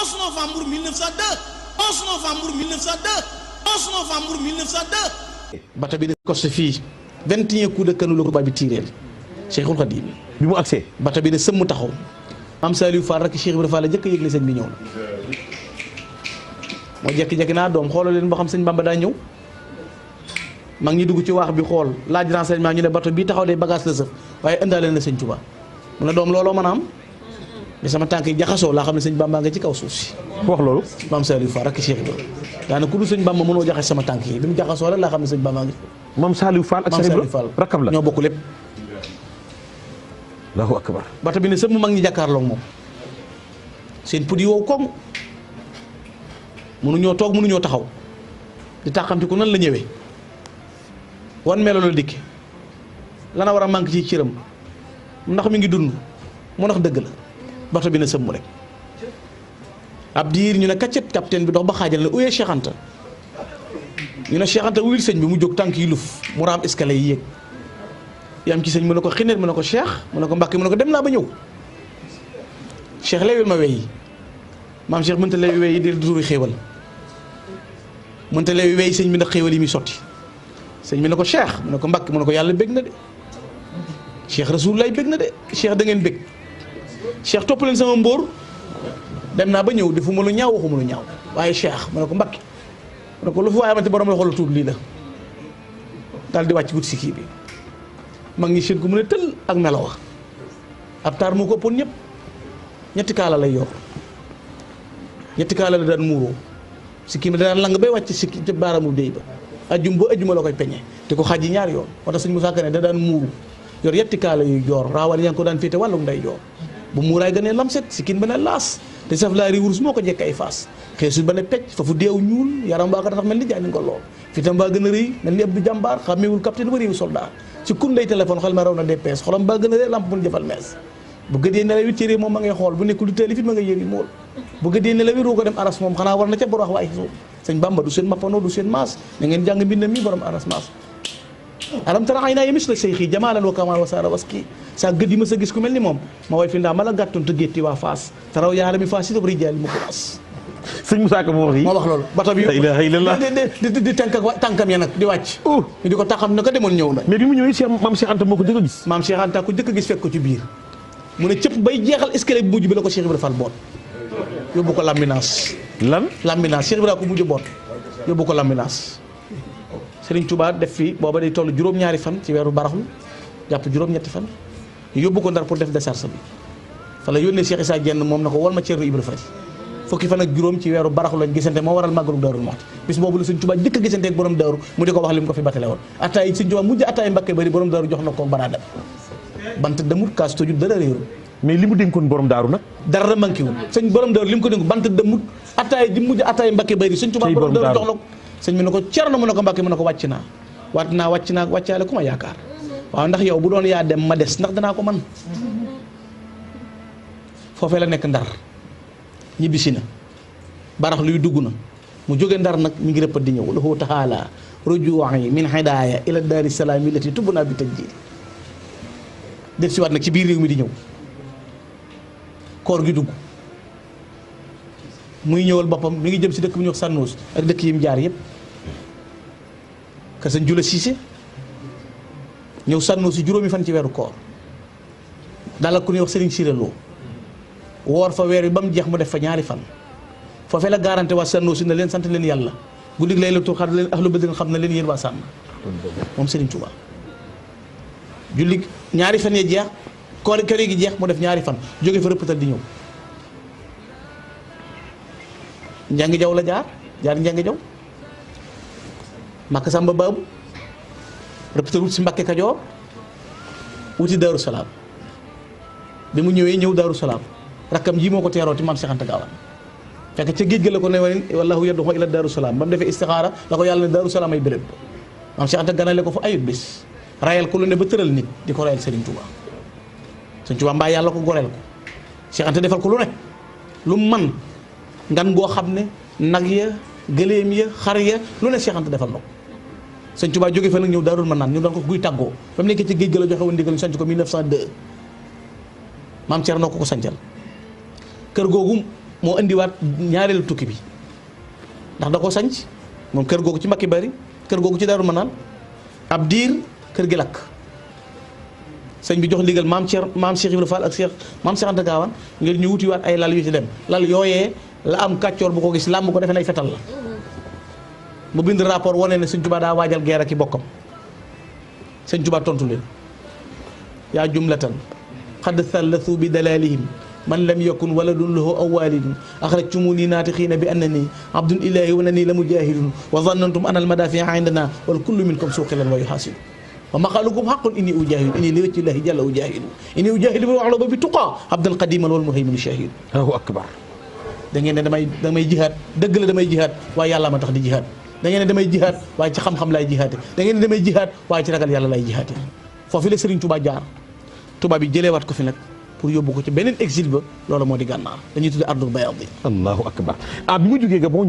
11 novembre 1902 11 novembre 1902 11 novembre 1902. bata bi ne costé fii 21 coups de canon la ko tubaab bi tiireel Cheikhul Khadim bi mu agsee bata bi ne sëmm taxaw Maam Saliou Fall rek Cheikh Ibrahima Fall la jëkk a yëgle sëñ bi ñëw na moo jekki-jekki naa doom xoolal leen boo xam sëñ Bamba daa ñëw mag ñi dugg ci waax bi xool laaj renseignement ñu ne bato bii taxaw day bagage la sëf waaye indaale na sëñ Touba mu ne doom looloo mën a am bi sama tànk yi jaxasoo laa xam ne sëñ Bamba nga ci kaw suuf si wax loolu Maam Saliou Fall rek Cheikh Ibrahima daanaka ku dul sëñ Bamba mënoo jaxase sama tànk yi bi mu jaxasoo rek laa xam ne sëñ Bamba nga Maam Saliou Fall ak Cheikh Ibrahima rakkam la ñoo bokk lépp Allahu akbar bato bi ne sëmm mag ñi jàkkaarloo moom seen put yi wow koŋ mënuñoo toog mënuñoo taxaw di tàqamti ku nan la ñëwee wan melo la dikki lana war a manque ci cëram ndax mi ngi dund mu ndax dëgg la bato bi ne sëmm rek ab diir ñu ne kaccet capitaine bi dox ba xaajal ne uyee Cheikh Anta ñu ne Cheikh Anta wuyul sëñ bi mu jóg tànk yi luf mu raam escalier yi yéeg yam ci sëñ mu ne ko xineet mu ne ko Cheikh mu ne ko Mbàkke mu ne ko dem naa ba ñëw Cheikh leewil ma wey yi maam Cheikh mënta leewi wey yi di duri xéewal mënta leewi wey sëñ bi ndax xéewal yi muy sotti sëñ bi ne ko Cheikh mu ne ko Mbàkke mu ne ko yàlla bég na de Cheikh Rasulullah bég na de Cheikh da ngeen bég Cheikh topp leen sama mbóor dem naa ba ñëw defuma lu ñaaw waxuma lu ñaaw waaye Cheikh mu ne ko Mbàkke mu ne ko lu fi waaye amante borom la xool tuut lii la daal di wàcc wut si kii bi mag ñi seen ko mu ne tël ak melo wax ab taar moo ko ëppoon ñëpp ñetti kaala lay yor ñetti kaala la daan muuroo si kii bi daan lang bay wàcc si ca baaraamu déy ba ajjum ba ajjuma la koy peñe te ko xaj yi ñaar yoon moo tax sëñ Moussa Kane da daan muuru yor yetti kaala yu joor raawal yaa ngi ko daan féete wàllum nday joor bu muuraay gënee lamset si kin ba ne laas te saf laa ri wurus moo ko jekk ay faas xeesul ba ne pecc fa fu deew ñuul yaram baa ko tax mel ni jaay ni nga lool fitam baa gën a rëy mel ni ab du jàmbaar xàmmeewul capitaine ba réewu soldat ci kun lay téléphone xel ma raw na DPS xolam baa gën a rëy lamp mun jëfal mees bu gëdee nelaw it cëree moom ma ngay xool bu nekkul du teel fit ma ngay yëri mool bu gëdee nelaw it roo ko dem aras moom xanaa war na ca bor wax waaye suuf sëñ Bamba du seen mappanoo du seen maas na ngeen jàng mbindam mi borom aras maas alam tara ay naa yemis la sëy xii jamaalan wa kamal wa saara waski saa gët yi ma sa gis ku mel ni moom ma way fi ndaa ma la gàttoon te gétti waa faas taraw yaara mi faas itam rijaali ma ko waas sëñ Moussa Ka moo wax yi moo wax loolu bato bi la ilaha illallah di tànkam ya nag di wàcc ñu di ko taxam na ko demoon ñëw na mais bi mu ñëwee Cheikh Maam Cheikh Anta moo ko jëkk a gis maam Cheikh Anta ko jëkk a gis fekk ko ci biir mu ne cëpp bay jeexal escalier bu mujj bi la ko Cheikh Ibrahima Fall boot yóbbu ko lambinaas Cheikh Ibrahima ko mujj boot yóbbu ko lambinaas Serigne Touba def fi booba day toll juróom-ñaari fan ci weeru baraxlu jàpp juróom-ñetti fan yóbbu ko Ndar pour def décharge bi fa la yónnee Cheikh Issa Dieng moom na ko wal ma Ceerno Ibra Fati fukki fan ak juróom ci weeru baraxlu lañ gisante moo waral màggalu Daaru Muxti bis boobu la Serigne Touba jëkk a gisante ak borom daaru mu di ko wax li mu ko fi batale woon attaay Serigne Touba mujj attaay Mbakke bari borom daaru jox na ko baraadam bant demut kaas tojut dara réeru mais li mu dénkoon borom daaru nag dara manqué wul sëñ borom daaru li mu ko dénk bant demut attaay ji mujj attaay Mbakke bari Serigne Touba borom daaru jox na ko sëñ bi ne ko Cerno mu ne ko Mbàkke mu ne ko wàcc naa wàccaale ku ma yaakaar waaw ndax yow bu doon yaa dem ma des ndax danaa ko man foofee la nekk Ndar ñibbisi na barax luy dugg na mu jóge Ndar nag mi ngi rëppat di ñëw lahu taala rujuwaay min hidaaya ila daari salaam illati tubbuna bi tajjil def si waat nag ci biir réew mi di ñëw koor gi dugg muy ñëwal boppam mi ngi jëm si dëkk bu ñuy wax Sànnoos ak dëkk yi mu jaar yëpp kër sëñ Jula Siise ñëw Sànnoos si juróomi fan ci weeru koor daal ku ñuy wax Sëriñ Siréloo woor fa weer bi ba mu jeex mu def fa ñaari fan foofee la garanté waa Sànnoos si ne leen sant leen yàlla guddig Laylatul Qadr leen ahlu badrin xam na leen yéen waa sànn moom Sëriñ Tuubaa julli ñaari fan yee jeex koor gi jeex mu def ñaari fan jóge fa rëppatal di ñëw njàngi jaw la jaar njàngi jaw Màkka Samba Baabu rëppatal wut si Mbàkke Kajoor wuti Daaru Salaam bi mu ñëwee ñëw Daaru Salaam rakkam ji moo ko teeroo ci maam Cheikh Anta Gaawaan fekk ca géej ga la ko ne wallahu yad'u ila Daaru Salaam ba mu defee istixaara la ko yàlla ne Daaru Salaam ay béréb maam Cheikh Anta ganale ko fa ayut bis rayal ko lu ne ba tëral nit di ko rayal Serigne Touba Serigne Touba mbaa yàlla ko goreel ko Cheikh Anta defal ko lu ne lu man ngan goo xam ne nag ya gëléem ya xar ya lu ne Cheikh Anta defal na ko Serigne Touba jóge fa nag ñëw Daarul Manaan ñu doon ko guy tàggoo ba mu nekkee ci géej ga la joxe woon ndigal ñu sanc ko 1902 maam Thierno ko sancal kër googu moo indiwaat ñaareelu tukki bi ndax da ko sanc moom kër googu ci Mbacke Bari kër googu ci Daaru Manaan ab diir kër gi lakk sëñ bi jox ndigal maam Cheikh Ibrahima Fall ak maam Cheikh Anta Gaawaan ngir ñu wutiwaat ay lal yu ci dem lal yooyee la am kàccoor bu ko gis làmb ko defe nay fetal la mu bind rapport wane ne sëñ Tuubaa daa waajal guerre ak i bokkam sëñ Tuubaa tontu leen yaa jumlatan xad thallathu bi dalalihim man lam yakun waladun lahu aw walidun axrajtumuni naatixiina bi annani abdun ilahi wa annani la mujahidun wa zannantum ana almadafia indana wal kullu minkum suqilan wa yuhasidu wa maqalukum haqqun inni ujahidu inni li wajhi llahi jalla ujahidu inni ujahidu bi waxla ba bi tuqa abdal qadiman wal muhaymin shahid Allahu akbar. da ngeen ne damay jihaad dëgg la damay jihaad waaye yàlla ma tax di jihaad da ngeen ne damay jihaad waaye ci xam-xam laay jihaate da ngeen ne damay jihaad waaye ci ragal yàlla lay jihaate foofu la Serigne Touba jaar Touba bi jëleewaat ko fi nag pour yóbbu ko ci beneen exil ba loolu moo di gànnaar dañuy tudde ardul bayad. Allahu akbar. Bi mu jógee Gabon